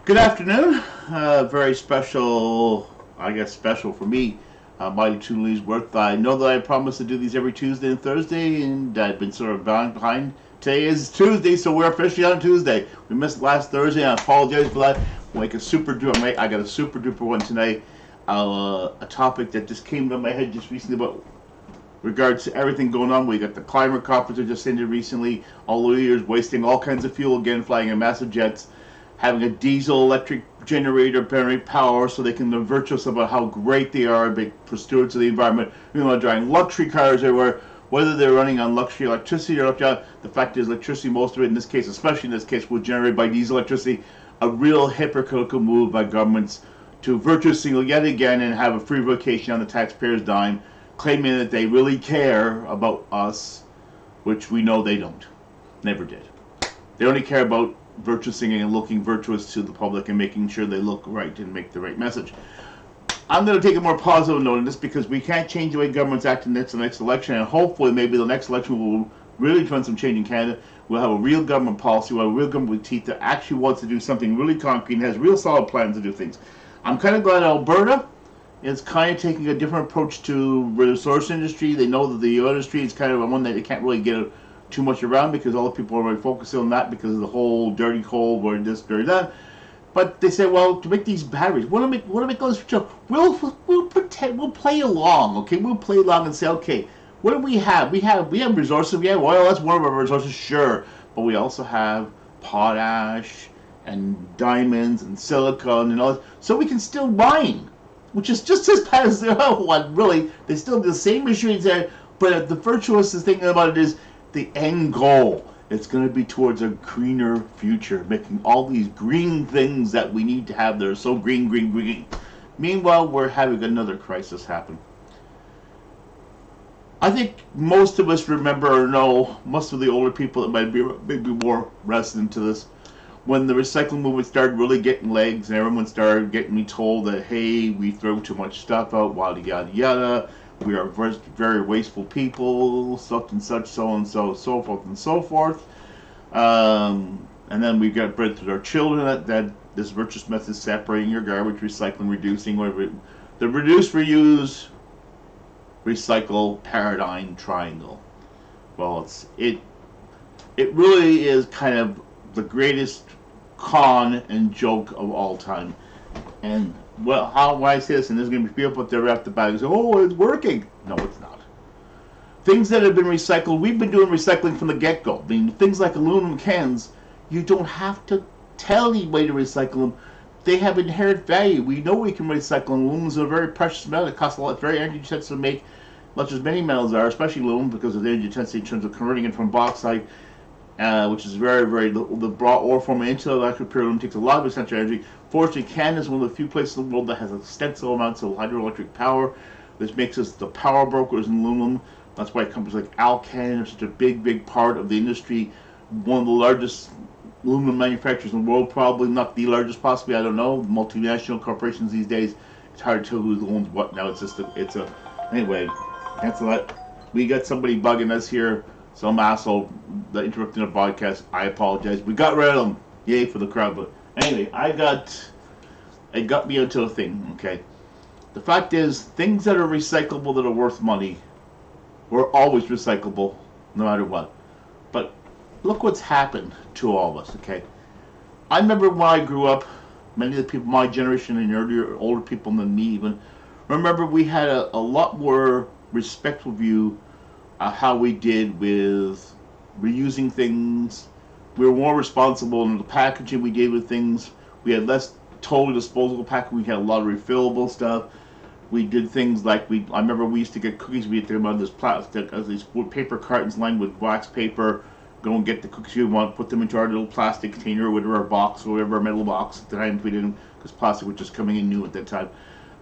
Good afternoon. Very special, I guess special for me. Mighty Two Loonies worth. I know that I promised to do these every Tuesday and Thursday, and I've been sort of behind. Today is Tuesday, so we're officially on Tuesday. We missed last Thursday, and I apologize for that. Like a super duper, I got a super duper one tonight. A topic that just came to my head just recently about regards to everything going on. We got the climate conference that just ended recently. All the leaders wasting all kinds of fuel again, flying in massive jets, having a diesel electric generator generate power so they can avert us about how great they are, big stewards of the environment. You know, driving luxury cars everywhere, whether they're running on luxury electricity or electricity. The fact is, electricity, most of it in this case, especially in this case, was generated by diesel electricity. A real hypocritical move by governments to virtue signal yet again and have a free vacation on the taxpayers' dime, claiming that they really care about us, which we know they don't. Never did. They only care about virtue singing and looking virtuous to the public and making sure they look right and make the right message. I'm going to take a more positive note on this because we can't change the way governments act in the next election, and hopefully maybe the next election will really turn some change in Canada. We'll have a real government policy, we'll have a real government with teeth that actually wants to do something really concrete and has real solid plans to do things. I'm kind of glad Alberta is kind of taking a different approach to the resource industry. They know that the oil industry is kind of one that they can't really get too much around because all the people are really focusing on that because of the whole dirty coal, dirty this, dirty that. But they say, well, to make these batteries, want to make all this stuff. We'll pretend, we'll play along, okay? We'll play along and say, okay, what do we have? We have resources. We have oil. That's one of our resources, sure. But we also have potash and diamonds and silicon and all that. So we can still mine, which is just as bad as the other one. Really, they still have the same machines there. But the virtuous thing about it is the end goal. It's going to be towards a greener future, making all these green things that we need to have that are so green, green, green. Meanwhile, we're having another crisis happen. I think most of us remember or know, most of the older people that might be maybe more resident to this, when the recycling movement started really getting legs and everyone started getting me told that, hey, we throw too much stuff out, yada, yada, yada. We are very wasteful people, such and such, so and so, so forth and so forth. And then we got bred to our children that this virtuous method is separating your garbage, recycling, reducing, whatever. The reduce, reuse, recycle paradigm triangle. Well, it really is kind of the greatest con and joke of all time. And well, why I say this, and there's going to be people out there after the back and say, oh, it's working. No, it's not. Things that have been recycled, we've been doing recycling from the get-go. I mean, things like aluminum cans, you don't have to tell anybody to recycle them. They have inherent value. We know we can recycle them. Aluminum is a very precious metal. It costs a lot. It's very energy intensive to make, much as many metals are, especially aluminum, because of the energy intensity in terms of converting it from bauxite, which is very, very, the raw ore form into the electric period takes a lot of essential energy. Fortunately, Canada is one of the few places in the world that has extensive amounts of hydroelectric power. This makes us the power brokers in aluminum. That's why companies like Alcan are such a big, big part of the industry. One of the largest aluminum manufacturers in the world, probably not the largest, possibly, I don't know. Multinational corporations these days, it's hard to tell who owns what now. Anyway, that's a lot. We got somebody bugging us here. Some asshole that interrupted the podcast. I apologize. We got rid of them. Yay for the crowd. But anyway, it got me into a thing, okay? The fact is, things that are recyclable that are worth money were always recyclable, no matter what. But look what's happened to all of us, okay? I remember when I grew up, many of the people my generation and earlier, older people than me even, remember we had a lot more respectful view how we did with reusing things. We were more responsible in the packaging we did with things. We had less totally disposable packaging. We had a lot of refillable stuff. We did things like I remember we used to get cookies. We had to come out of this plastic, these paper cartons lined with wax paper. Go and get the cookies we want, put them into our little plastic container, or whatever, our box, or whatever, our metal box. At the time we didn't, because plastic was just coming in new at that time.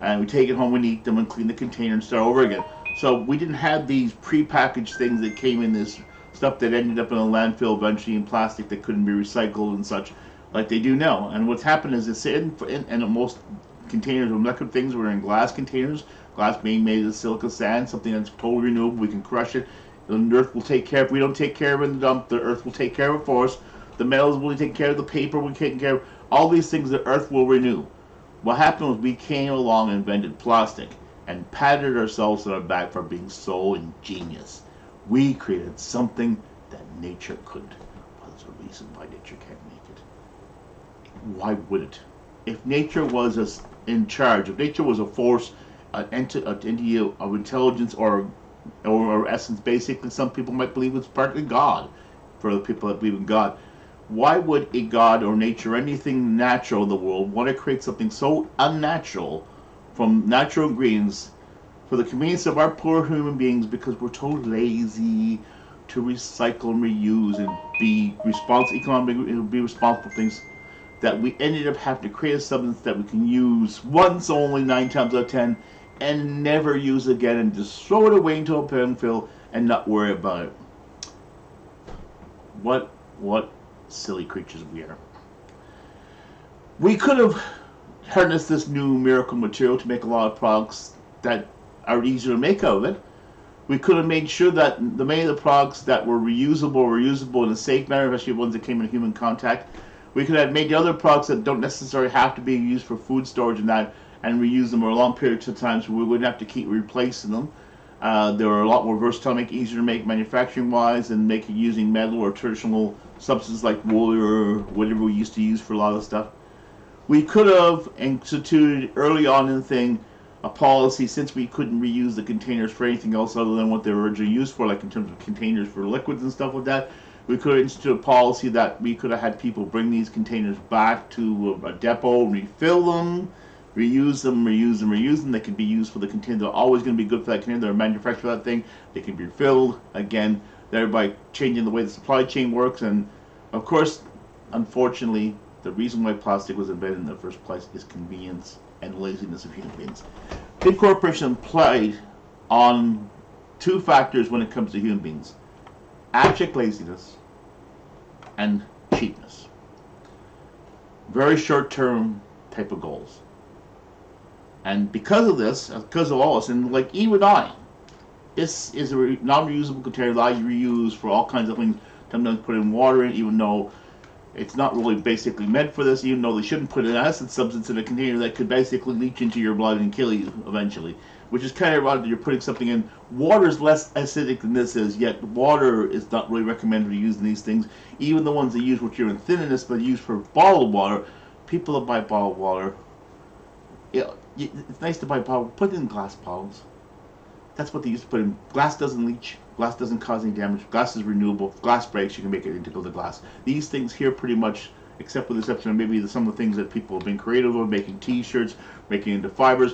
And we take it home and eat them and clean the container and start over again. So we didn't have these pre-packaged things that came in this stuff that ended up in a landfill eventually in plastic that couldn't be recycled and such, like they do now. And what's happened is it's in most containers of liquid things were in glass containers, glass being made of silica sand, something that's totally renewable. We can crush it. The earth will take care of it. If we don't take care of it in the dump, the earth will take care of it for us. the metals will be taken care of, the paper will be taken care of, all these things the earth will renew. What happened was we came along and invented plastic and patted ourselves on our back for being so ingenious. We created something that nature couldn't. Well, there's a reason why nature can't make it. Why would it? If nature was in charge, if nature was a force, an entity of intelligence or essence, basically, some people might believe it's partly God. For the people that believe in God, why would a God or nature, anything natural in the world, want to create something so unnatural from natural ingredients for the convenience of our poor human beings, because we're too lazy to recycle and reuse and be responsible for things, that we ended up having to create a substance that we can use once only 9 times out of 10 and never use again, and just throw it away into a landfill and not worry about it. What silly creatures we are. We could have harnessed this new miracle material to make a lot of products that are easier to make out of it. We could have made sure that many of the products that were reusable in a safe manner, especially ones that came in human contact. We could have made the other products that don't necessarily have to be used for food storage and that, and reuse them for a long period of time, so we wouldn't have to keep replacing them. They were a lot more versatile, make it easier to make manufacturing-wise, and make it using metal or traditional substances like wool or whatever we used to use for a lot of stuff. We could have instituted early on in the thing a policy, since we couldn't reuse the containers for anything else other than what they were originally used for, like in terms of containers for liquids and stuff like that. We could have instituted a policy that we could have had people bring these containers back to a depot, refill them, reuse them. They can be used for the container. They're always going to be good for that container. They're manufactured for that thing. They can be refilled again, thereby changing the way the supply chain works. And of course, unfortunately, the reason why plastic was invented in the first place is convenience and laziness of human beings. Big corporations played on 2 factors when it comes to human beings: abject laziness and cheapness. Very short-term type of goals. And because of this, because of all this, and like even I, this is a non-reusable container that I reuse for all kinds of things. Sometimes put in water in, even though it's not really basically meant for this, even though they shouldn't put an acid substance in a container that could basically leach into your blood and kill you eventually. Which is kind of ironic that you're putting something in. Water is less acidic than this is, yet water is not really recommended to use in these things. Even the ones they use, which are in thinnness, but used for bottled water, people that buy bottled water, it's nice to buy bottled, put it in glass bottles. That's what they used to put in. Glass doesn't leach. Glass doesn't cause any damage. Glass is renewable. If glass breaks, you can make it into the glass. These things here pretty much, except with the exception of maybe some of the things that people have been creative with, making t-shirts, making it into fibers,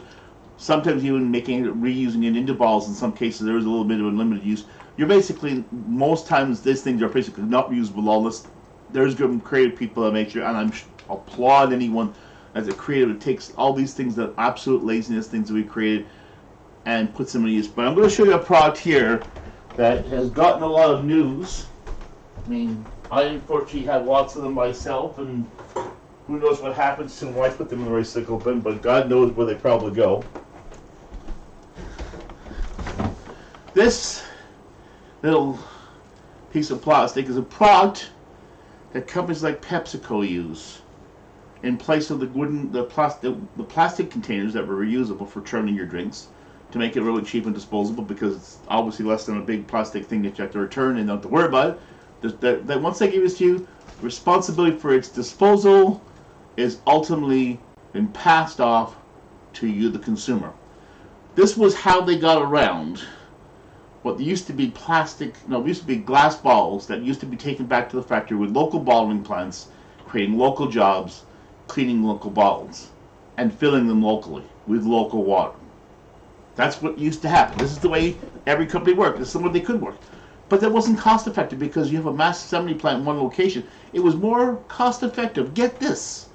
sometimes even making it, reusing it into balls. In some cases, there is a little bit of a limited use. You're basically, most times, these things are basically not reusable unless there's good creative people that make sure, and I applaud anyone as a creative that takes all these things, that absolute laziness things that we created, and puts them in use. But I'm going to show you a product here that has gotten a lot of news. I mean, I unfortunately have lots of them myself, and who knows what happens to them when I put them in the recycle bin, but God knows where they probably go. This little piece of plastic is a product that companies like PepsiCo use in place of the plastic containers that were reusable for churning your drinks, to make it really cheap and disposable, because it's obviously less than a big plastic thing that you have to return and not to worry about it. That once they give this to you, responsibility for its disposal is ultimately been passed off to you, the consumer. This was how they got around what used to be used to be glass bottles that used to be taken back to the factory with local bottling plants, creating local jobs, cleaning local bottles, and filling them locally with local water. That's what used to happen. This is the way every company worked. This is the way they could work. But that wasn't cost effective, because you have a mass assembly plant in one location. It was more cost effective. Get this.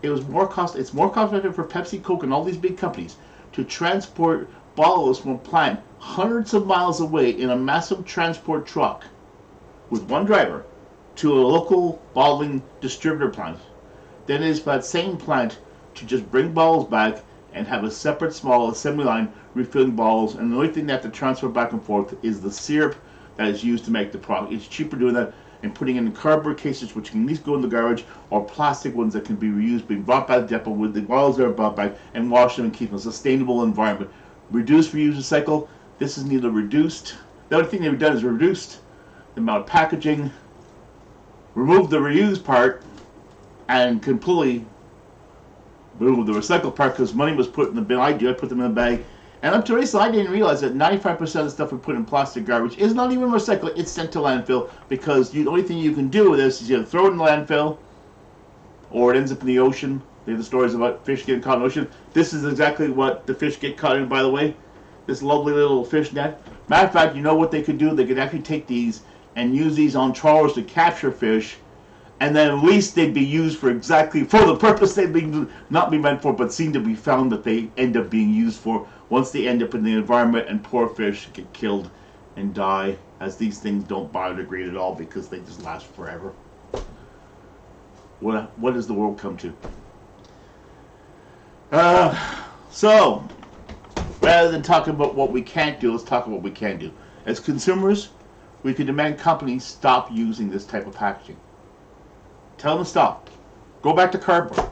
It's more cost effective for Pepsi, Coke, and all these big companies to transport bottles from a plant hundreds of miles away in a massive transport truck with one driver to a local bottling distributor plant than it is for that same plant to just bring bottles back and have a separate small assembly line refilling bottles, and the only thing they have to transfer back and forth is the syrup that is used to make the product. It's cheaper doing that, and putting in cardboard cases which can at least go in the garbage, or plastic ones that can be reused, being brought back to the depot with the bottles that are brought back, and wash them and keep a sustainable environment. Reduce, reuse, recycle. This is neither reduced. The only thing they've done is reduced the amount of packaging, remove the reuse part, and completely remove the recycle part because money was put in the bin. I put them in a bag. And up to recently, I didn't realize that 95% of the stuff we put in plastic garbage is not even recycled. It's sent to landfill because the only thing you can do with this is you throw it in the landfill or it ends up in the ocean. They have the stories about fish getting caught in the ocean. This is exactly what the fish get caught in, by the way. This lovely little fish net. Matter of fact, you know what they could do? They could actually take these and use these on trawlers to capture fish, and then at least they'd be used for the purpose they'd not be meant for, but seem to be found that they end up being used for once they end up in the environment, and poor fish get killed and die, as these things don't biodegrade at all because they just last forever. What does the world come to? So, rather than talking about what we can't do, let's talk about what we can do. As consumers, we can demand companies stop using this type of packaging. Tell them to stop. Go back to cardboard.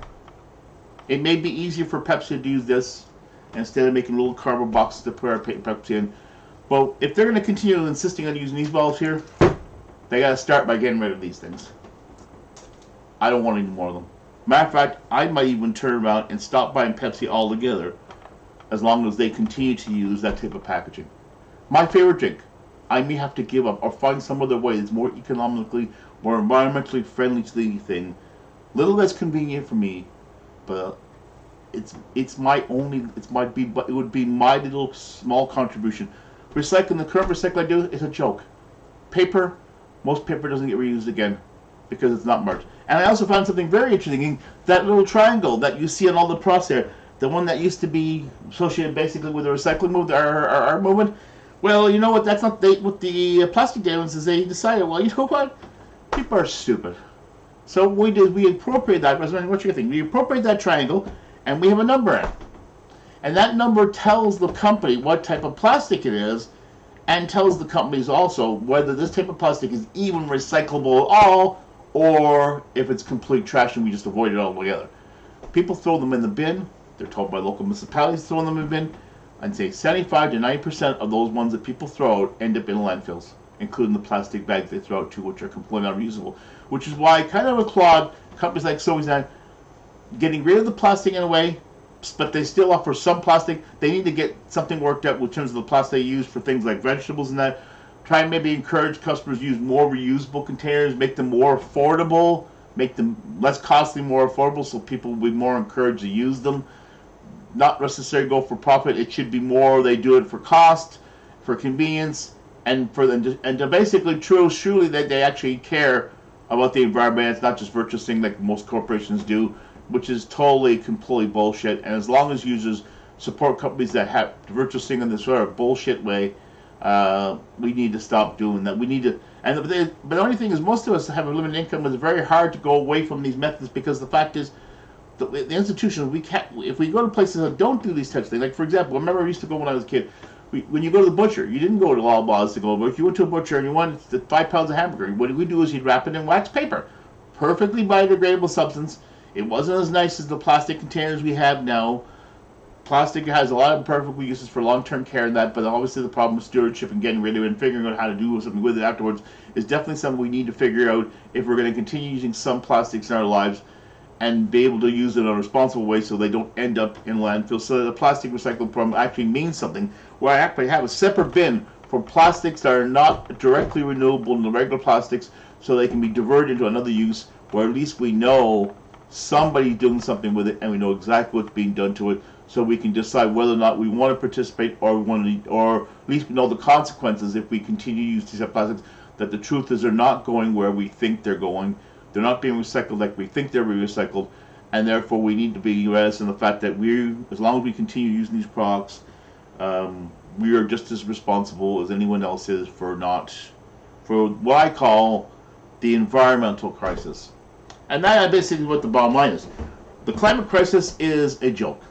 It may be easier for Pepsi to use this instead of making little cardboard boxes to put our Pepsi in. But if they're going to continue insisting on using these bottles here, they got to start by getting rid of these things. I don't want any more of them. Matter of fact, I might even turn around and stop buying Pepsi altogether as long as they continue to use that type of packaging. My favorite drink, I may have to give up or find some other way that's more economically, more environmentally friendly to the thing. Little less convenient for me, but it would be my little small contribution. Recycling, the current recycle I do is a joke. Paper, most paper doesn't get reused again because it's not marked. And I also found something very interesting. That little triangle that you see on all the products there, the one that used to be associated basically with the recycling movement, our movement. Well, you know what? That's not what the plastic damage is. They decided, well, you know what? People are stupid. So what we appropriate that. What you think? We appropriate that triangle, and we have a number in it. And that number tells the company what type of plastic it is, and tells the companies also whether this type of plastic is even recyclable at all, or if it's complete trash and we just avoid it altogether. People throw them in the bin. They're told by local municipalities to throw them in the bin. I'd say 75 to 90% of those ones that people throw out end up in landfills, including the plastic bags they throw out too, which are completely unreusable. Which is why I kind of applaud companies like Soviet getting rid of the plastic in a way, but they still offer some plastic. They need to get something worked out in terms of the plastic they use for things like vegetables and that. Try and maybe encourage customers to use more reusable containers, make them more affordable, make them less costly, more affordable, so people will be more encouraged to use them. Not necessarily go for profit. It should be more they do it for cost, for convenience, and for them to basically truly that they actually care about the environment. It's not just virtuous thing like most corporations do, which is completely bullshit. And as long as users support companies that have virtuous thing in this sort of bullshit way, we need to stop doing that. We need to, but the only thing is, most of us have a limited income. It's very hard to go away from these methods because the fact is, the institutions, we can't. If we go to places that don't do these types of things, like for example, I remember I used to go when I was a kid. When you go to the butcher, you didn't go to Loblaws to go, but if you went to a butcher and you wanted 5 pounds of hamburger, what we do is you'd wrap it in wax paper, perfectly biodegradable substance. It wasn't as nice as the plastic containers we have now. Plastic has a lot of perfect uses for long-term care and that, but obviously the problem with stewardship and getting rid of it and figuring out how to do something with it afterwards is definitely something we need to figure out if we're going to continue using some plastics in our lives and be able to use it in a responsible way so they don't end up in landfills. So the plastic recycling program actually means something, where I actually have a separate bin for plastics that are not directly renewable in the regular plastics, so they can be diverted into another use, where at least we know somebody's doing something with it and we know exactly what's being done to it, so we can decide whether or not we want to participate or at least we know the consequences if we continue to use these plastics. That the truth is they're not going where we think they're going. They're not being recycled like we think they're recycled, and therefore we need to be realistic in the fact that as long as we continue using these products, we are just as responsible as anyone else is for what I call the environmental crisis. And that basically what the bottom line is. The climate crisis is a joke.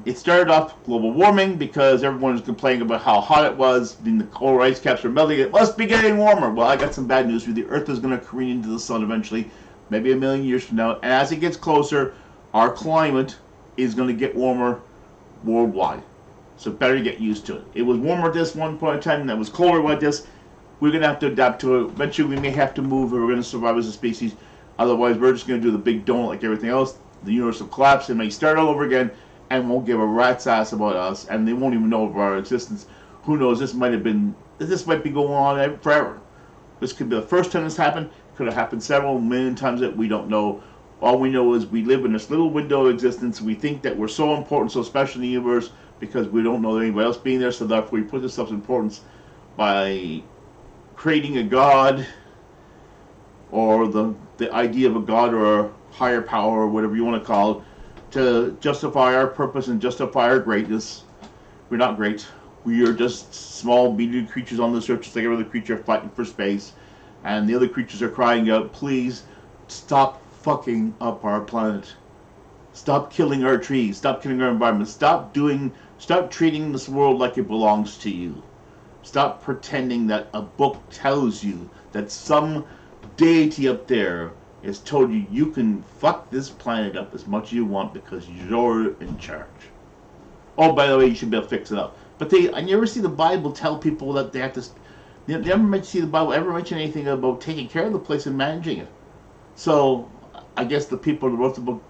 It started off global warming because everyone was complaining about how hot it was. Then the polar ice caps were melting. It must be getting warmer. Well, I got some bad news for you. The Earth is going to careen into the sun eventually, maybe a million years from now. And as it gets closer, our climate is going to get warmer worldwide. So better get used to it. It was warmer at this one point in time, and it was colder like this. We're going to have to adapt to it. Eventually, we may have to move, or we're going to survive as a species. Otherwise, we're just going to do the big donut like everything else. The universe will collapse and may start all over again, and won't give a rat's ass about us, and they won't even know of our existence. Who knows? This might be going on forever. This could be the first time this happened. It could have happened several million times that we don't know. All we know is we live in this little window of existence. We think that we're so important, so special in the universe because we don't know anybody else being there. So therefore, we put this self-importance by creating a god, or the idea of a god or a higher power or whatever you want to call it, to justify our purpose and justify our greatness. We're not great. We are just small, meaningless creatures on this earth, just like every other creature fighting for space. And the other creatures are crying out, please stop fucking up our planet. Stop killing our trees. Stop killing our environment. Stop treating this world like it belongs to you. Stop pretending that a book tells you that some deity up there has told you you can fuck this planet up as much as you want because you're in charge. Oh, by the way, you should be able to fix it up. But I never see the Bible tell people that they have to. They never see the Bible ever mention anything about taking care of the place and managing it. So I guess the people who wrote the book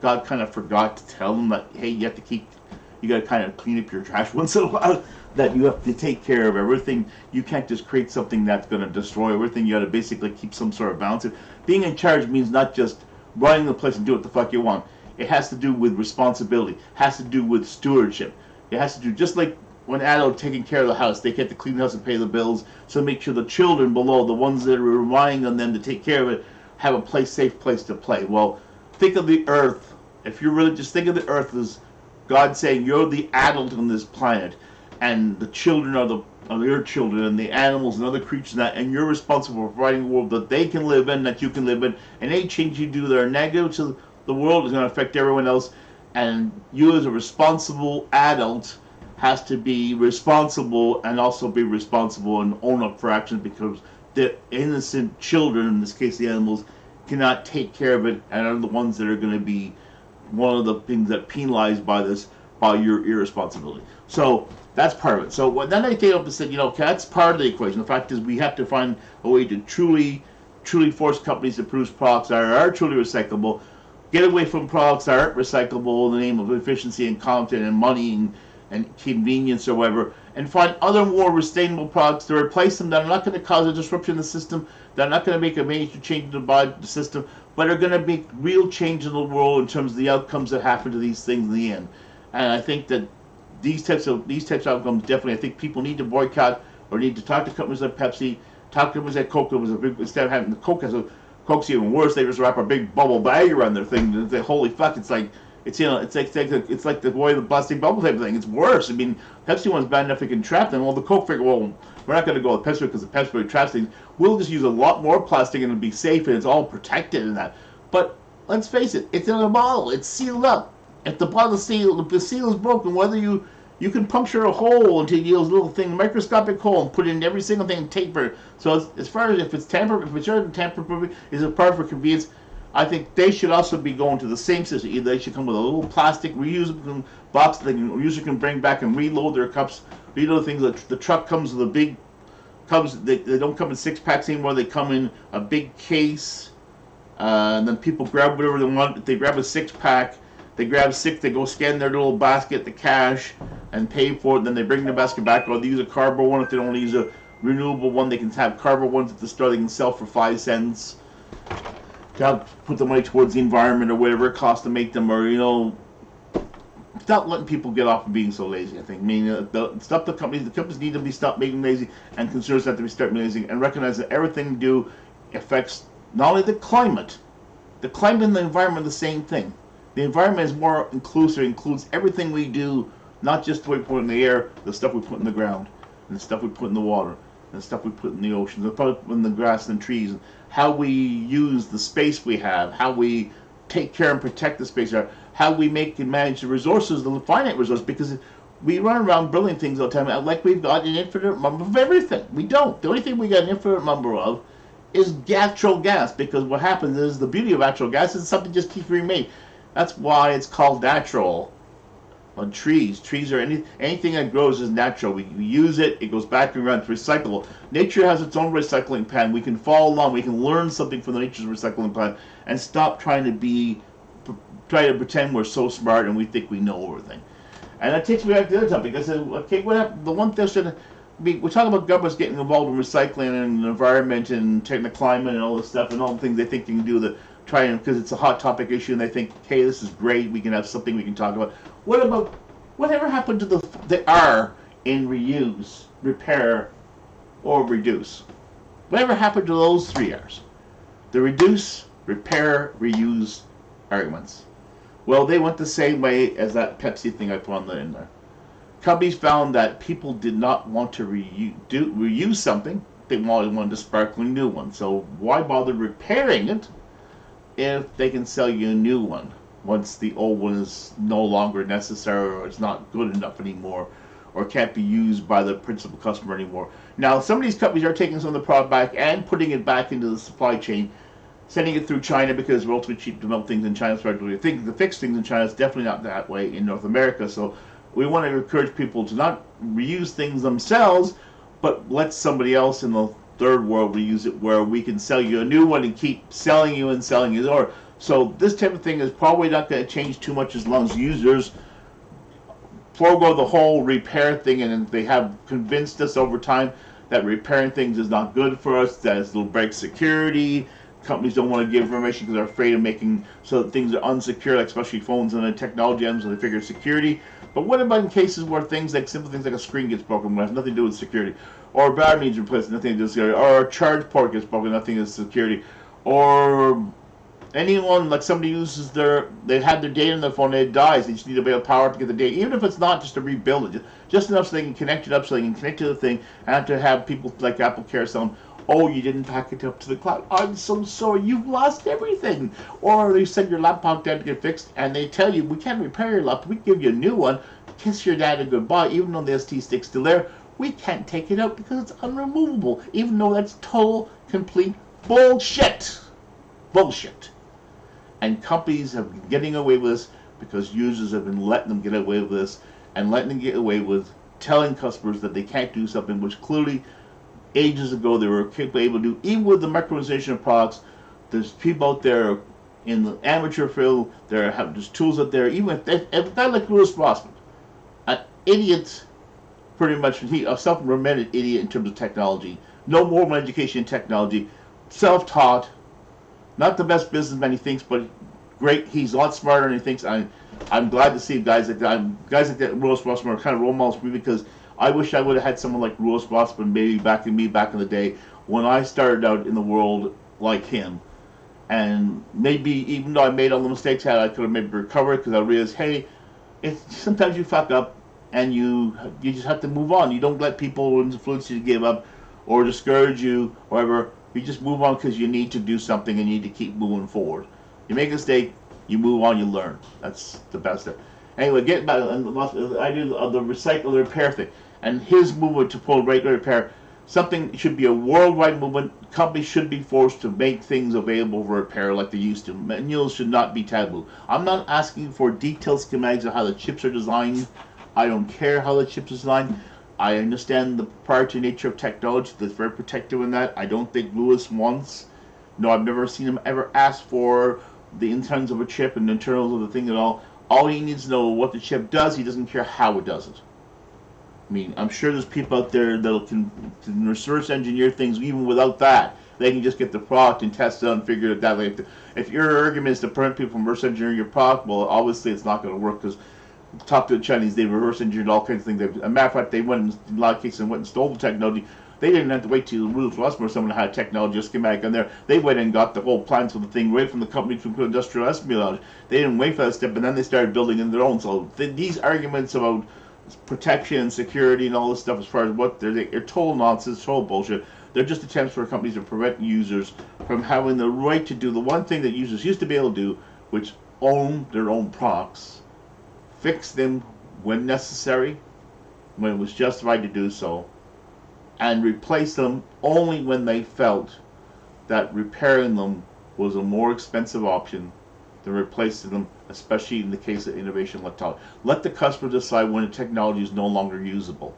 God kind of forgot to tell them that, hey, you got to kind of clean up your trash once in a while. That you have to take care of everything. You can't just create something that's going to destroy everything. You got to basically keep some sort of balance. Being in charge means not just running the place and do what the fuck you want. It has to do with responsibility. It has to do with stewardship. It has to do just like when adults taking care of the house. They get to clean the house and pay the bills. So make sure the children below, the ones that are relying on them to take care of it, have a safe place to play. Well, think of the earth. If you're really just think of the earth as God saying you're the adult on this planet, and the children are your children, and the animals and other creatures, and you're responsible for providing a world that they can live in, that you can live in, and any change you do that are negative to the world is going to affect everyone else, and you as a responsible adult has to be responsible and also be responsible and own up for actions, because the innocent children, in this case the animals, cannot take care of it and are the ones that are going to be one of the things that penalized by your irresponsibility. So that's part of it. So then I came up and said, okay, that's part of the equation. The fact is we have to find a way to truly force companies to produce products that are truly recyclable, get away from products that aren't recyclable in the name of efficiency and content and money and convenience or whatever, and find other more sustainable products to replace them that are not going to cause a disruption in the system, that are not going to make a major change in the system, but are going to make real change in the world in terms of the outcomes that happen to these things in the end. And I think that these types of outcomes definitely, I think people need to boycott or need to talk to companies like Pepsi, talk to companies like Coke. Instead of having the Coke's even worse. They just wrap a big bubble bag around their thing. And they, holy fuck! It's like the boy the plastic bubble type of thing. It's worse. I mean, Pepsi one's bad enough it can trap them. Well, the Coke figure, well, we're not going to go with Pepsi because the Pepsi traps things. We'll just use a lot more plastic and it'll be safe and it's all protected and that. But let's face it, it's in a bottle. It's sealed up. If the bottle seal, if the seal is broken, whether you can puncture a hole into a little thing, microscopic hole, and put it in every single thing and tape it. So as far as if it's tamper-proof, is it part for convenience? I think they should also be going to the same system. Either they should come with a little plastic reusable box that the user can bring back and reload their cups. Reload things. The truck comes with a big They don't come in 6-packs anymore. They come in a big case, and then people grab whatever they want. If they grab a 6-pack. They grab 6, they go scan their little basket, the cash, and pay for it. Then they bring the basket back. Or they use a cardboard one. If they don't want to use a renewable one, they can have cardboard ones at the store they can sell for 5 cents. To put the money towards the environment or whatever it costs to make them, or stop letting people get off of being so lazy. I think. I mean, the companies need to be stopped being lazy, and consumers have to be start being lazy, and recognize that everything we do affects not only the climate and the environment are the same thing. The environment is more inclusive. It includes everything we do, not just what we put in the air, the stuff we put in the ground, and the stuff we put in the water, and the stuff we put in the ocean, the stuff in the grass and trees, how we use the space we have, how we take care and protect the space we have, how we make and manage the resources, the finite resources, because we run around building things all the time like we've got an infinite number of everything. We don't. The only thing we got an infinite number of is natural gas, because what happens is the beauty of natural gas is something just keeps being made. That's why it's called natural. On trees are anything that grows is natural. We use it, it goes back around, it's recyclable. Nature has its own recycling plan. We can follow along, we can learn something from the nature's recycling plan and stop trying to pretend we're so smart and we think we know everything. And that takes me back to the other topic. I said, okay, what happened? The one thing we talk about governments getting involved in recycling and the environment and the climate and all this stuff and all the things they think they can do to try and, because it's a hot topic issue and they think, hey, this is great, we can have something we can talk about. What about, whatever happened to the R in reuse, repair, or reduce? Whatever happened to those 3 R's? The reduce, repair, reuse arguments. Well, they went the same way as that Pepsi thing I put on in there. Companies found that people did not want to reuse something. They wanted a sparkling new one. So why bother repairing it if they can sell you a new one once the old one is no longer necessary or it's not good enough anymore or can't be used by the principal customer anymore? Now, some of these companies are taking some of the product back and putting it back into the supply chain, sending it through China because it's relatively cheap to melt things in China. So I think to fix things in China is definitely not that way in North America. So we want to encourage people to not reuse things themselves, but let somebody else in the third world reuse it, where we can sell you a new one and keep selling you and selling you. Or so this type of thing is probably not going to change too much as long as users forego the whole repair thing, and they have convinced us over time that repairing things is not good for us, that it'll break security. Companies don't want to give information because they're afraid of making so that things are unsecure, like especially phones and the technology items, so they figure security. But what about in cases where simple things like a screen gets broken, which has nothing to do with security, or a battery needs replaced, nothing to do with security, or a charge port gets broken, nothing to do with security, or anyone, like somebody uses they had their data on their phone and it dies, they just need a bit of power to get the data, even if it's not just to rebuild it, just enough so they can connect it up, so they can connect to the thing, and have to have people like Apple Care tell them, oh, you didn't pack it up to the cloud. I'm so sorry, you've lost everything. Or they send your laptop down to get fixed, and they tell you, we can't repair your laptop, we can give you a new one, kiss your dad and goodbye, even though the ST stick's still there, we can't take it out because it's unremovable, even though that's total, complete bullshit. Bullshit. And companies have been getting away with this because users have been letting them get away with this, and letting them get away with telling customers that they can't do something which clearly ages ago they were able to do. Even with the micronization of products, there's people out there in the amateur field, there's tools out there, even if a guy like Louis Rossman, an idiot, pretty much, a self-remitted idiot in terms of technology, no moral education in technology, self-taught, not the best businessman he thinks, but great, he's a lot smarter than he thinks. I'm glad to see guys like that. Guys like that, Louis Rossman, are kind of role models for me, because I wish I would have had someone like Louis Rossman maybe back in the day when I started out in the world like him. And maybe even though I made all the mistakes I could have maybe recovered, because I realized, hey, sometimes you fuck up and you just have to move on. You don't let people influence you to give up or discourage you or whatever. You just move on because you need to do something and you need to keep moving forward. You make a mistake, you move on, you learn. That's the best thing. Anyway, getting back, I do the recycle, the repair thing. And his movement to pull right repair, something should be a worldwide movement. Companies should be forced to make things available for repair like they used to. Manuals should not be taboo. I'm not asking for detailed schematics of how the chips are designed. I don't care how the chips are designed. I understand the proprietary nature of technology that's very protective in that. I don't think Louis wants, no, I've never seen him ever ask for the internals of a chip and the internals of the thing at all. All he needs to know what the chip does, he doesn't care how it does it. I mean, I'm sure there's people out there that can research engineer things even without that. They can just get the product and test it out and figure it that way. If your argument is to prevent people from reverse engineering your product, well, obviously it's not going to work, because talk to the Chinese, they reverse engineered all kinds of things. As a matter of fact, they went, in a lot of cases, went and stole the technology. They didn't have to wait till Louis Rossman or someone had technology or schematic on there. They went and got the whole plans for the thing right from the company to industrial espionage. They didn't wait for that step, and then they started building in their own. So these arguments about protection and security and all this stuff, as far as what they're total nonsense, total bullshit. They're just attempts for companies to prevent users from having the right to do the one thing that users used to be able to do, which own their own products, fix them when necessary, when it was justified to do so, and replace them only when they felt that repairing them was a more expensive option than replacing them, especially in the case of innovation electronics. Let the customer decide when the technology is no longer usable.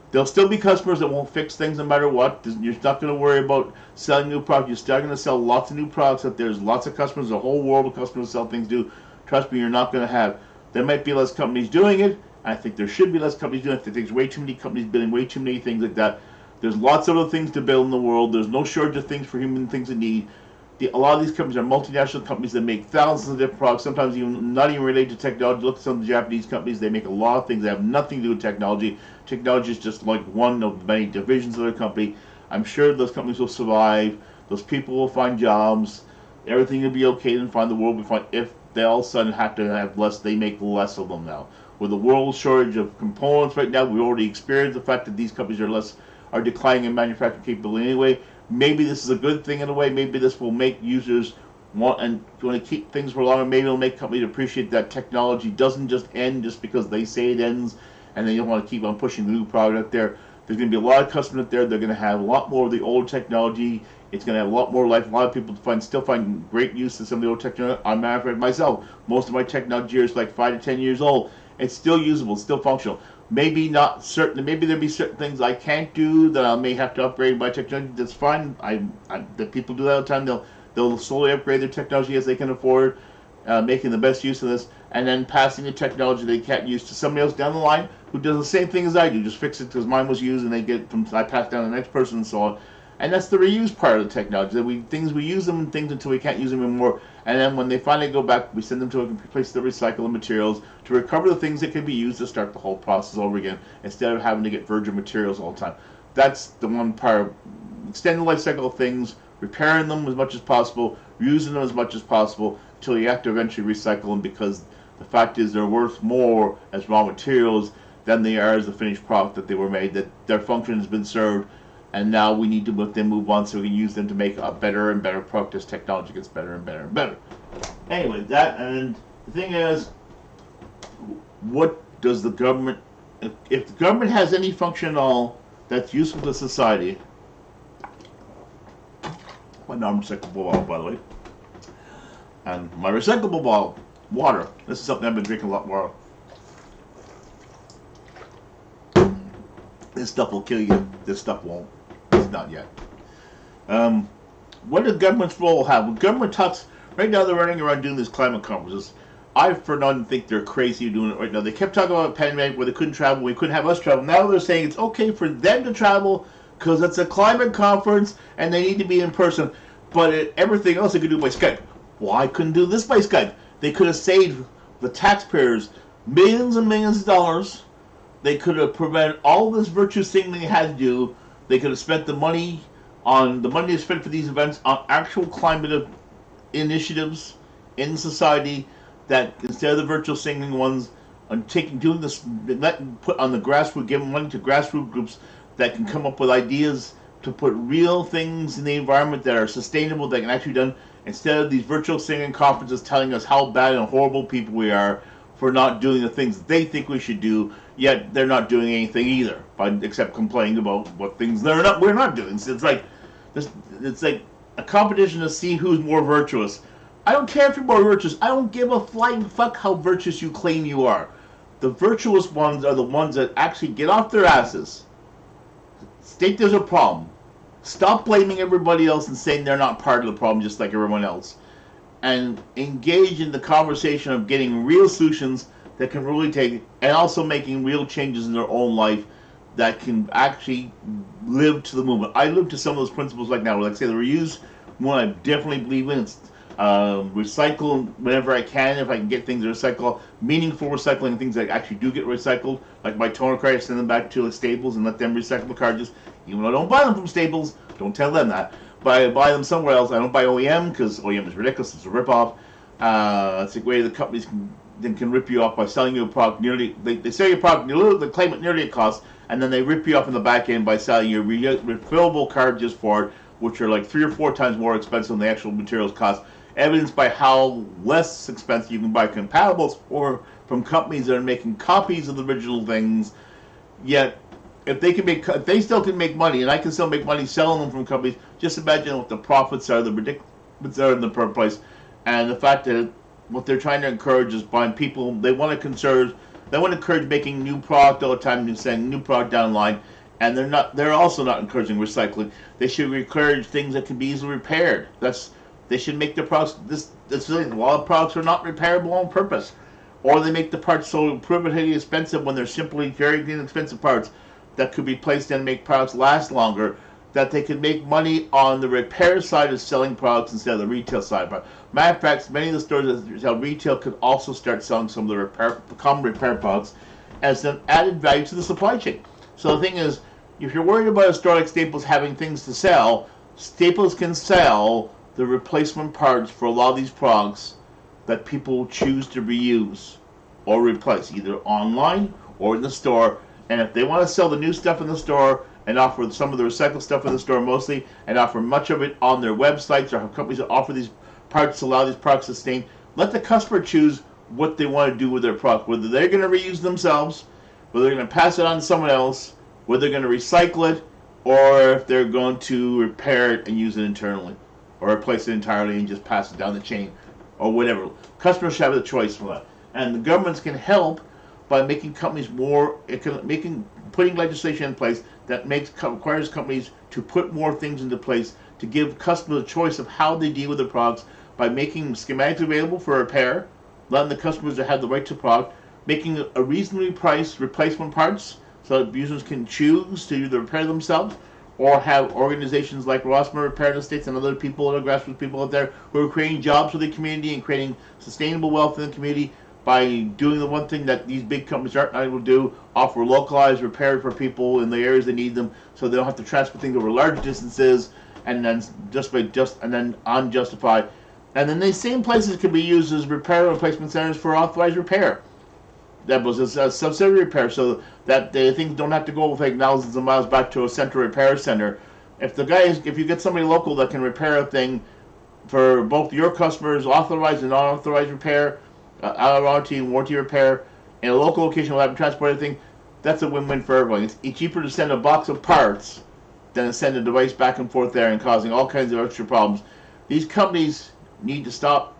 There'll still be customers that won't fix things no matter what. You're not going to worry about selling new products. You're still going to sell lots of new products out there. There's lots of customers, a whole world of customers sell things do. Trust me, you're not going to have. There might be less companies doing it. I think there should be less companies doing it. I think there's way too many companies building way too many things like that. There's lots of other things to build in the world. There's no shortage of things for human things in need. A lot of these companies are multinational companies that make thousands of different products, sometimes even not even related to technology. Look at some of the Japanese companies. They make a lot of things that have nothing to do with technology. Technology is just like one of many divisions of their company. I'm sure those companies will survive. Those people will find jobs. Everything will be okay and fine. The world will be fine. If they all of a sudden have to have less, they make less of them now. With the world shortage of components right now, we already experienced the fact that these companies are declining in manufacturing capability anyway. Maybe this is a good thing in a way. Maybe this will make users want to keep things for longer. Maybe it'll make companies appreciate that technology doesn't just end just because they say it ends, and they don't want to keep on pushing the new product out there. There's going to be a lot of customers out there. They're going to have a lot more of the old technology. It's going to have a lot more life. A lot of people still find great use of some of the old technology. I'm a matter of fact myself. Most of my technology is like 5 to 10 years old. It's still usable. It's still functional. Maybe not certain. Maybe there'll be certain things I can't do that I may have to upgrade my technology. That's fine. The people do that all the time. They'll slowly upgrade their technology as they can afford, making the best use of this, and then passing the technology they can't use to somebody else down the line who does the same thing as I do. Just fix it because mine was used, and I pass down to the next person and so on. And that's the reuse part of the technology. That we use them and things until we can't use them anymore. And then when they finally go back, we send them to a place to recycle the materials to recover the things that can be used to start the whole process over again, instead of having to get virgin materials all the time. That's the one part. Extend the life cycle of things, repairing them as much as possible, using them as much as possible, until you have to eventually recycle them, because the fact is they're worth more as raw materials than they are as the finished product that they were made, that their function has been served. And now we need to let them move on so we can use them to make a better and better product as technology gets better and better and better. Anyway, and the thing is, what does the government, if the government has any function at all that's useful to society, my non-recyclable bottle, by the way, and my recyclable bottle, water. This is something I've been drinking a lot more of. This stuff will kill you. This stuff won't. Not yet. What does government's role have? When government talks, right now they're running around doing these climate conferences. I, for none, think they're crazy doing it right now. They kept talking about a pandemic where they couldn't travel, we couldn't have us travel. Now they're saying it's okay for them to travel because it's a climate conference and they need to be in person. But everything else they could do by Skype. Why couldn't do this by Skype? They could have saved the taxpayers millions and millions of dollars. They could have prevented all this virtuous thing they had to do. They could have spent the money they spent for these events on actual climate initiatives in society, that instead of the virtual singing ones, on doing this, put on the grassroots, giving money to grassroots groups that can come up with ideas to put real things in the environment that are sustainable, that can actually be done, instead of these virtual singing conferences telling us how bad and horrible people we are for not doing the things they think we should do, yet they're not doing anything either, except complaining about what things we're not doing. So it's like a competition to see who's more virtuous. I don't care if you're more virtuous. I don't give a flying fuck how virtuous you claim you are. The virtuous ones are the ones that actually get off their asses, state there's a problem, stop blaming everybody else and saying they're not part of the problem just like everyone else, and engage in the conversation of getting real solutions that can really take, and also making real changes in their own life that can actually live to the movement. I live to some of those principles like now. Like I say, the reuse one I definitely believe in. It's recycle whenever I can, if I can get things to recycle, meaningful recycling, things that actually do get recycled. Like my toner cards, send them back to the Staples and let them recycle the cartridges. Even though I don't buy them from Staples, don't tell them that. But I buy them somewhere else. I don't buy OEM because OEM is ridiculous. It's a ripoff. It's a way the companies can rip you off by selling you a product nearly. They sell your product, they claim it nearly at cost, and then they rip you off in the back end by selling you refillable cartridges for it, which are like 3 or 4 times more expensive than the actual materials cost. evidenced by how less expensive you can buy compatibles or from companies that are making copies of the original things. Yet, if they still can make money, and I can still make money selling them from companies, just imagine what the profits are, the ridiculous are in the per place, and the fact that what they're trying to encourage is buying people. They want to encourage making new product all the time, saying new product down the line, and they're also not encouraging recycling. They should encourage things that can be easily repaired. They should make their products. A lot of products are not repairable on purpose, or they make the parts so prohibitively expensive when they're simply very inexpensive parts that could be placed in and make products last longer, that they could make money on the repair side of selling products instead of the retail side. But matter of fact, many of the stores that sell retail could also start selling some of the common repair products as an added value to the supply chain. So the thing is, if you're worried about a store like Staples having things to sell, Staples can sell the replacement parts for a lot of these products that people choose to reuse or replace, either online or in the store. And if they want to sell the new stuff in the store and offer some of the recycled stuff in the store mostly, and offer much of it on their websites, or have companies that offer these parts to allow these products to sustain, let the customer choose what they want to do with their product, whether they're going to reuse themselves, whether they're going to pass it on to someone else, whether they're going to recycle it, or if they're going to repair it and use it internally, or replace it entirely and just pass it down the chain, or whatever. Customers should have the choice for that. And the governments can help by making companies putting legislation in place that requires companies to put more things into place to give customers a choice of how they deal with their products, by making schematics available for repair, letting the customers that have the right to the product, making a reasonably priced replacement parts so that users can choose to either repair themselves, or have organizations like Rossmer Repair in the States and other people, other grassroots people out there who are creating jobs for the community and creating sustainable wealth in the community by doing the one thing that these big companies aren't able to do: offer localized repair for people in the areas they need them, so they don't have to transport things over large distances and then unjustified. And then these same places could be used as repair and replacement centers for authorized repair. That was a subsidiary repair, so that things don't have to go like thousands of miles back to a central repair center. If you get somebody local that can repair a thing for both your customers, authorized and unauthorized repair, out of warranty and warranty repair, in a local location without transporting everything, that's a win-win for everyone. It's cheaper to send a box of parts than to send a device back and forth there and causing all kinds of extra problems. These companies need to stop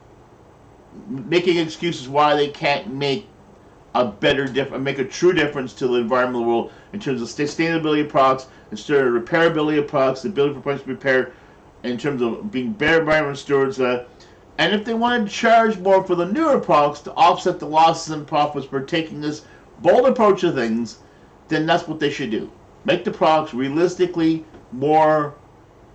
making excuses why they can't make make a true difference to the environmental world in terms of sustainability of products, in terms of repairability of products, the ability for products to be repaired, in terms of being better environmental stewards. And if they want to charge more for the newer products to offset the losses and profits for taking this bold approach to things, then that's what they should do. Make the products realistically more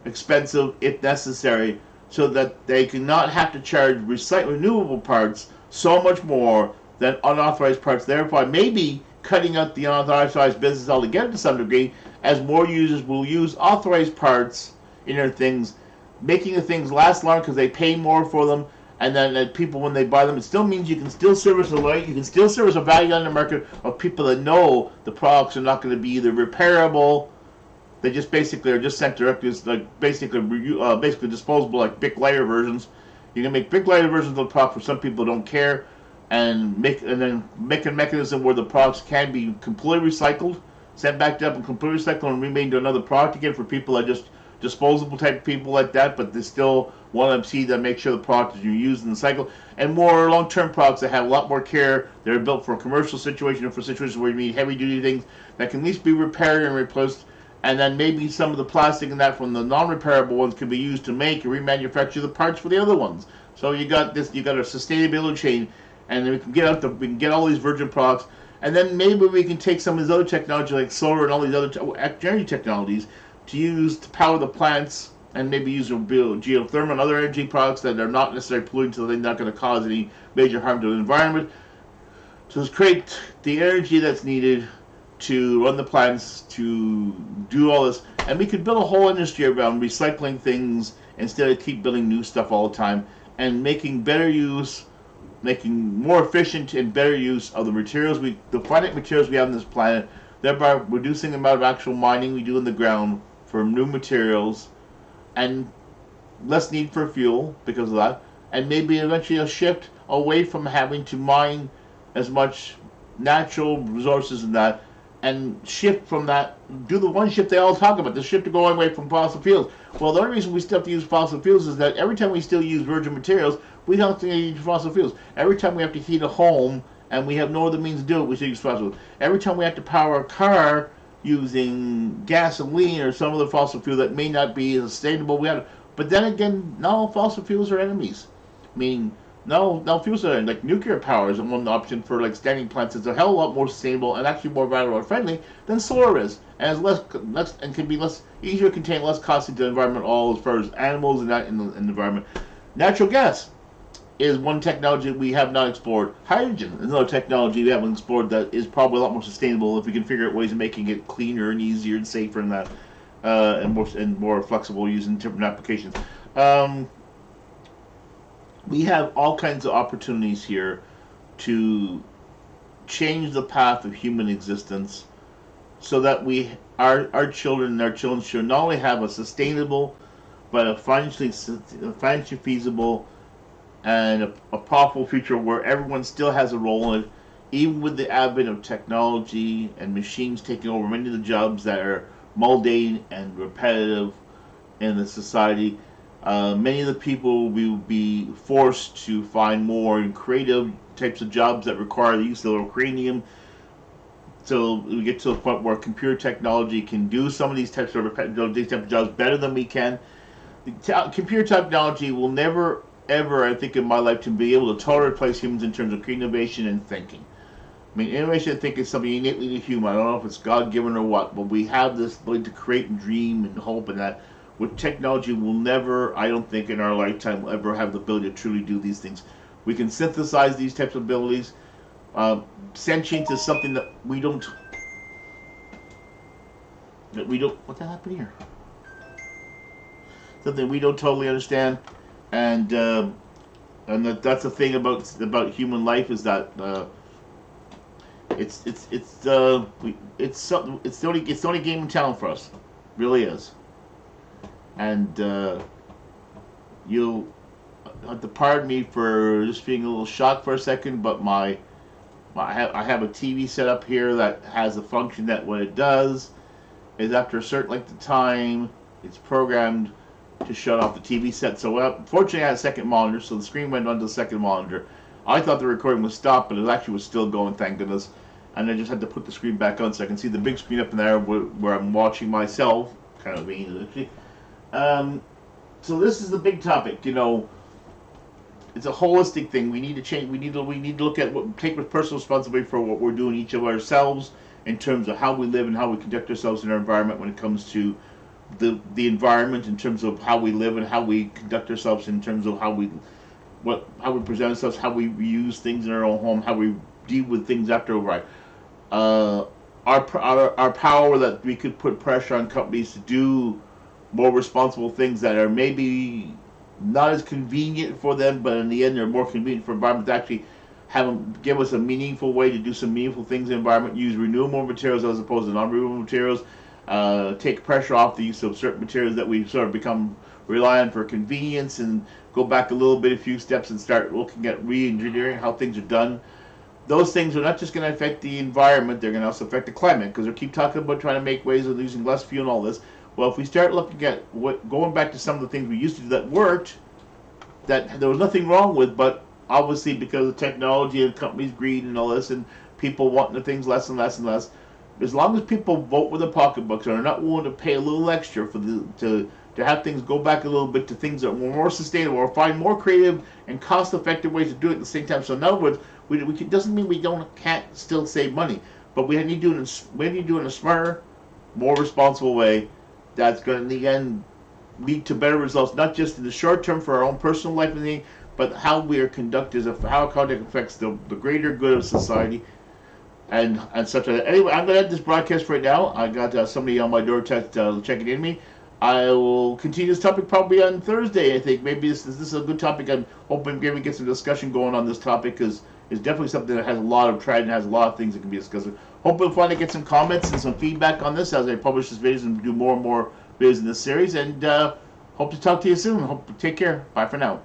expensive if necessary, so that they cannot have to charge renewable parts so much more than unauthorized parts, thereby maybe cutting out the unauthorized business altogether to some degree, as more users will use authorized parts in their things, making the things last longer because they pay more for them, and then people, when they buy them, it still means you can still service a value on the market of people that know the products are not going to be either repairable, they just basically are just sent directly as basically disposable, like Bic lighter versions. You can make Bic lighter versions of the product for some people who don't care, and then make a mechanism where the products can be completely recycled, sent back up and completely recycled and remade into another product again for people that just disposable type of people like that, but they still want to see that make sure the product is used in the cycle, and more long-term products that have a lot more care. They're built for a commercial situation or for situations where you need heavy-duty things that can at least be repaired and replaced, and then maybe some of the plastic and that from the non-repairable ones can be used to make and remanufacture the parts for the other ones. So you got a sustainability chain, and then we can get all these virgin products, and then maybe we can take some of these other technology like solar and all these other energy technologies to power the plants, and maybe use geothermal and other energy products that are not necessarily polluting, so they're not going to cause any major harm to the environment. So create the energy that's needed to run the plants, to do all this, and we could build a whole industry around recycling things instead of keep building new stuff all the time, and making more efficient and better use of the finite materials we have on this planet, thereby reducing the amount of actual mining we do in the ground for new materials, and less need for fuel because of that, and maybe eventually a shift away from having to mine as much natural resources and that, and shift from that, do the one shift they all talk about, the shift to go away from fossil fuels. Well, the only reason we still have to use fossil fuels is that every time we still use virgin materials, we don't have to use fossil fuels. Every time we have to heat a home and we have no other means to do it, we still use fossil fuels. Every time we have to power a car using gasoline or some other fossil fuel that may not be sustainable, we have to, but then again, not all fossil fuels are enemies. Meaning, no fuels are like nuclear power is one option for like standing plants. It's a hell of a lot more sustainable and actually more environmental friendly than solar is, and is less and can be less easier to contain, less costly to the environment. All as far as animals and that in the environment. Natural gas is one technology we have not explored. Hydrogen is another technology we haven't explored that is probably a lot more sustainable if we can figure out ways of making it cleaner and easier and safer and that, and more flexible using different applications. We have all kinds of opportunities here to change the path of human existence so that our children and our children's children not only have a sustainable but a financially feasible and a profitable future where everyone still has a role in it, even with the advent of technology and machines taking over many of the jobs that are mundane and repetitive in the society. Many of the people will be forced to find more creative types of jobs that require the use of cranium. So we get to the point where computer technology can do some of these types of jobs better than we can. Computer technology will never, ever, I think, in my lifetime, be able to totally replace humans in terms of innovation and thinking. I mean, innovation, I think, is something innately to human. I don't know if it's God-given or what, but we have this ability to create and dream and hope and that. With technology, we'll never, I don't think, in our lifetime, will ever have the ability to truly do these things. We can synthesize these types of abilities. Sentience is something that we don't. What the happened here? Something we don't totally understand, and that's the thing about human life is that it's the only game in town for us, really is. And you'll have to pardon me for just being a little shocked for a second, but I have a TV set up here that has a function that what it does is after a certain length of time, it's programmed to shut off the TV set. So fortunately I had a second monitor, so the screen went onto the second monitor. I thought the recording was stopped, but it actually was still going, thank goodness. And I just had to put the screen back on so I can see the big screen up in there where I'm watching myself, kind of being actually. So this is the big topic. You know, it's a holistic thing. We need to change. We need to look at take personal responsibility for what we're doing each of ourselves in terms of how we live and how we conduct ourselves in our environment when it comes to the environment, in terms of how we live and how we conduct ourselves in terms of how we present ourselves, how we use things in our own home, how we deal with things after we're our power that we could put pressure on companies to do more responsible things that are maybe not as convenient for them, but in the end they're more convenient for environment to actually give us a meaningful way to do some meaningful things in the environment, use renewable materials as opposed to non-renewable materials, take pressure off the use of certain materials that we've sort of become reliant for convenience, and go back a few steps and start looking at re-engineering how things are done. Those things are not just going to affect the environment, they're going to also affect the climate, because they keep talking about trying to make ways of using less fuel and all this. Well, if we start looking at going back to some of the things we used to do that worked, that there was nothing wrong with, but obviously because of technology and companies' greed and all this, and people wanting the things less and less and less, as long as people vote with their pocketbooks and are not willing to pay a little extra for to have things go back a little bit to things that were more sustainable or find more creative and cost-effective ways to do it at the same time. So in other words, it doesn't mean we can't still save money, but we need to do it in a smarter, more responsible way that's going to in the end lead to better results, not just in the short term for our own personal life and thing, but how we are conducted, how conduct affects the greater good of society and such. Anyway, I'm going to end this broadcast right now. I got somebody on my door checking in me. I will continue this topic probably on Thursday. I think maybe this is a good topic. I'm hoping maybe we get some discussion going on this topic, because it's definitely something that has a lot of tread and has a lot of things that can be discussed. Hope we'll finally get some comments and some feedback on this as I publish this videos and do more and more videos in this series. And hope to talk to you soon. Take care. Bye for now.